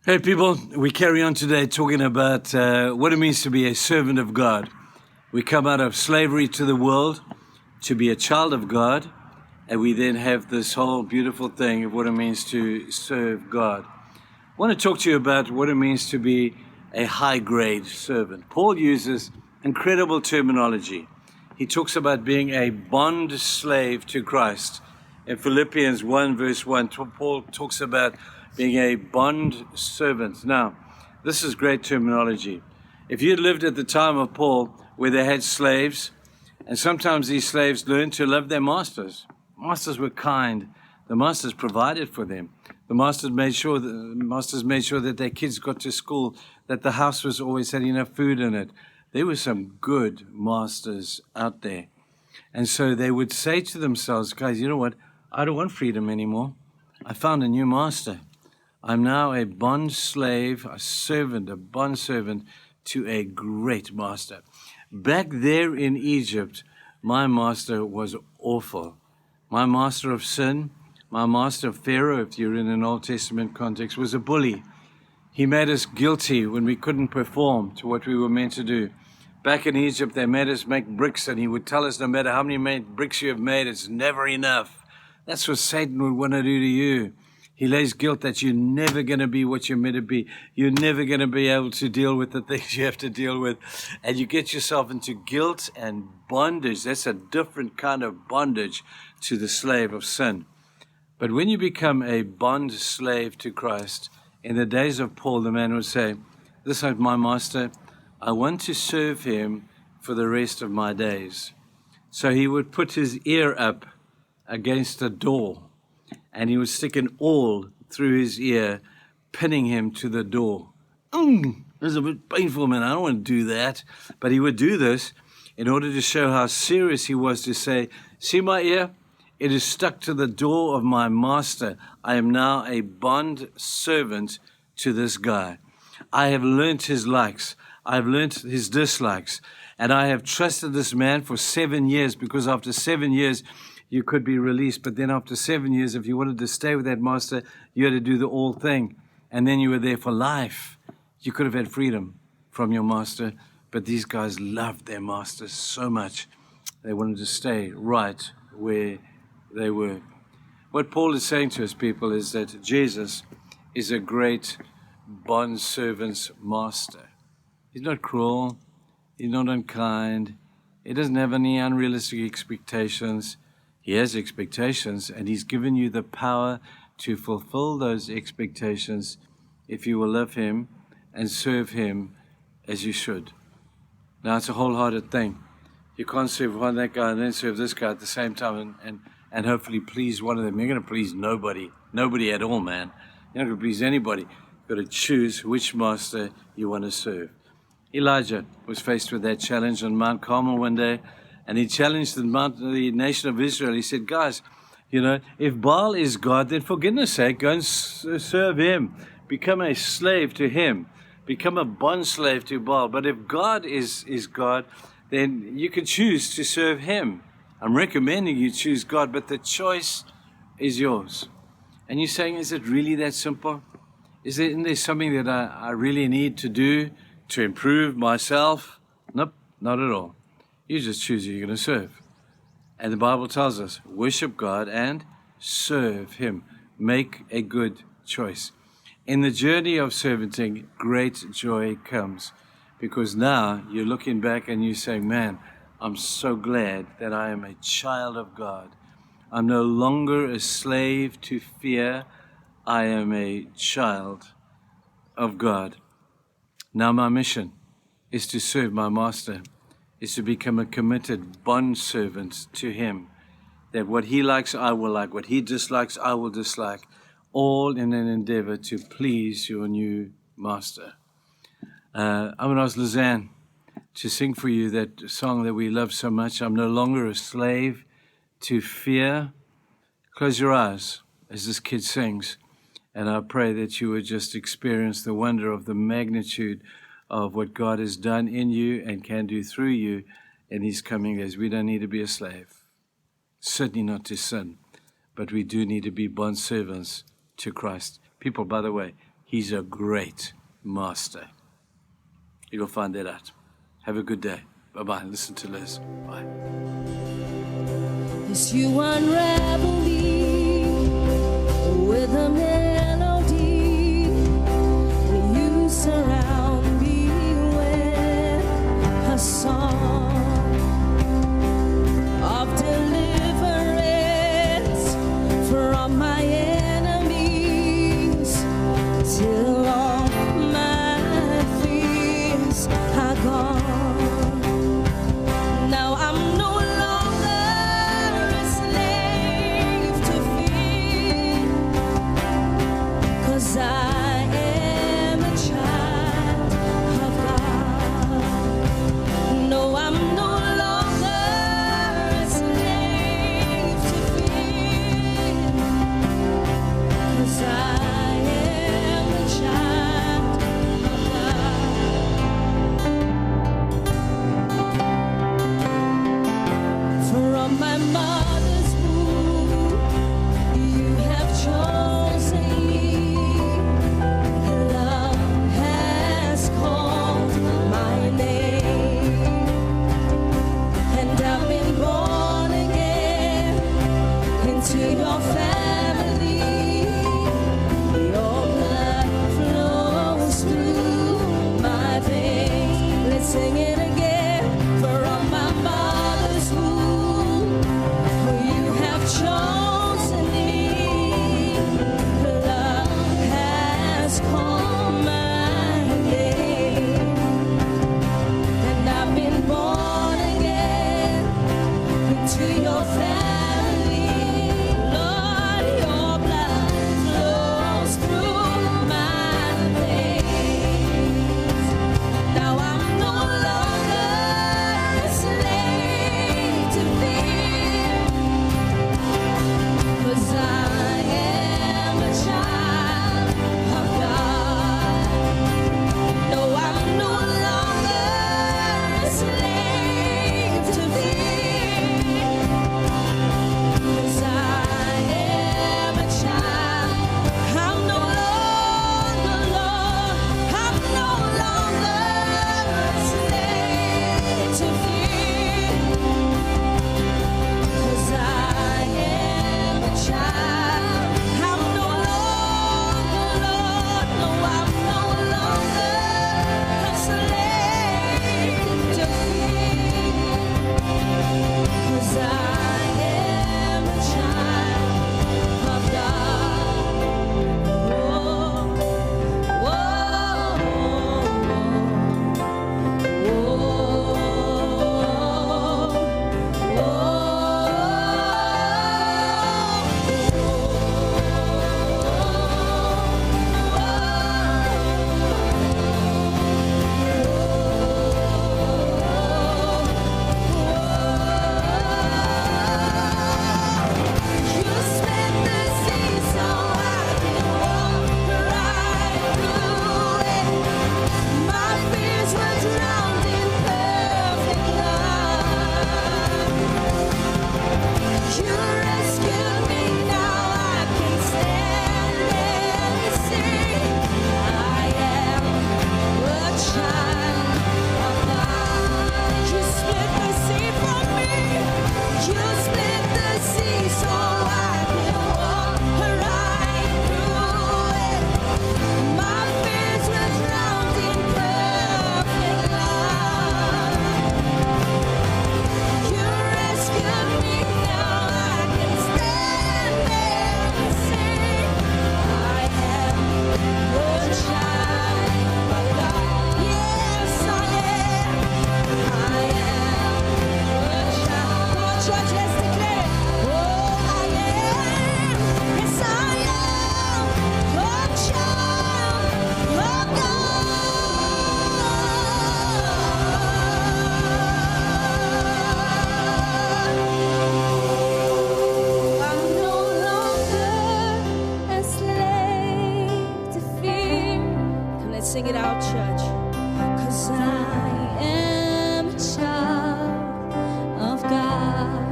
Hey people, we carry on today talking about what it means to be a servant of God. We come out of slavery to the world to be a child of God, and we then have this whole beautiful thing of what it means to serve God. I want to talk to you about what it means to be a high-grade servant. Paul uses incredible terminology. He talks about being a bond slave to Christ. In Philippians 1 verse 1, Paul talks about being a bond servant. Now, this is great terminology. If you lived at the time of Paul where they had slaves, and sometimes these slaves learned to love their masters. Masters were kind. The masters provided for them. The masters made sure that their kids got to school, that the house was always had enough food in it. There were some good masters out there. And so they would say to themselves, guys, you know what? I don't want freedom anymore. I found a new master. I'm now a bond slave, a bond servant to a great master. Back there in Egypt, my master was awful. My master of sin, my master of Pharaoh, if you're in an Old Testament context, was a bully. He made us guilty when we couldn't perform to what we were meant to do. Back in Egypt, they made us make bricks, and he would tell us no matter how many bricks you have made, it's never enough. That's what Satan would want to do to you. He lays guilt that you're never going to be what you're meant to be. You're never going to be able to deal with the things you have to deal with. And you get yourself into guilt and bondage. That's a different kind of bondage to the slave of sin. But when you become a bond slave to Christ, in the days of Paul, the man would say, this is my master. I want to serve him for the rest of my days. So he would put his ear up against a door, and he would stick an awl through his ear, pinning him to the door. This is a bit painful, man. I don't want to do that. But he would do this in order to show how serious he was, to say, see my ear? It is stuck to the door of my master. I am now a bond servant to this guy. I have learnt his likes. I have learnt his dislikes. And I have trusted this man for 7 years, because after 7 years, you could be released. But then after 7 years, if you wanted to stay with that master, you had to do the whole thing. And then you were there for life. You could have had freedom from your master. But these guys loved their masters so much. They wanted to stay right where they were. What Paul is saying to us, people, is that Jesus is a great bondservant's master. He's not cruel. He's not unkind. He doesn't have any unrealistic expectations. He has expectations, and he's given you the power to fulfill those expectations if you will love him and serve him as you should. Now, it's a wholehearted thing. You can't serve that guy and then serve this guy at the same time and hopefully please one of them. You're going to please nobody at all, man. You're not going to please anybody. You've got to choose which master you want to serve. Elijah was faced with that challenge on Mount Carmel one day. And he challenged the nation of Israel. He said, guys, if Baal is God, then for goodness sake, go and serve him. Become a slave to him. Become a bond slave to Baal. But if God is God, then you can choose to serve him. I'm recommending you choose God, but the choice is yours. And you're saying, is it really that simple? Isn't there something that I really need to do to improve myself? Nope, not at all. You just choose who you're going to serve. And the Bible tells us, worship God and serve him. Make a good choice. In the journey of servanting, great joy comes, because now you're looking back and you're saying, man, I'm so glad that I am a child of God. I'm no longer a slave to fear. I am a child of God. Now my mission is to serve my master, is to become a committed bondservant to him, that what he likes, I will like, what he dislikes, I will dislike, all in an endeavor to please your new master. I'm going to ask Lizanne to sing for you that song that we love so much, I'm no longer a slave to fear. Close your eyes as this kid sings, and I pray that you would just experience the wonder of the magnitude of what God has done in you and can do through you in these coming days. We don't need to be a slave, certainly not to sin, but we do need to be bondservants to Christ. People, by the way, He's a great master. You're going to find that out. Have a good day. Bye-bye. Listen to Liz. Bye. As you unravel me with a melody, you surround me with a song of deliverance from my enemies, till all my fears are gone. Now I'm no longer a slave to fear, 'cause I am a child of God. No, I'm no longer a slave to fear, 'cause I am a child of God. From my mother's womb, you have chosen me. Love has called my name, and I've been born again into your family. Your blood flows through my veins. Let's sing it again. From my mother's womb, you have chosen me. Love has called my name, and I've been born again into your family. Lord, your blood flows through my veins. Now I'm no longer a slave to fear, 'cause I am a child of God. No, I'm no longer a slave to fear, 'cause I am a child. I'm no longer, Lord, I'm no longer a slave to fear, 'cause I am a child. I'm no longer, Lord, no, I'm no longer a slave to fear, 'cause I am a child of God. Whoa, you split the sea so I can walk right through it. My fears were drowned in perfect love. You rescued me, now I can stand and sing. I am a child of God. You split the sea for me. You split the sea so I can walk right through it. My fears were drowned in perfect love. You rescued me, now I can stand there and sing. I am a child of God. Yes, I am. I am a child. Come on, church, let's declare. Oh, I am. Yes, I am a child of God. I'm no longer a slave to fear. Come, let's sing it out, church. 'Cause I am a child of God.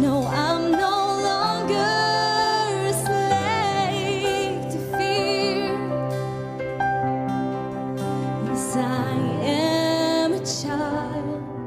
No, I'm no longer a slave to fear. child.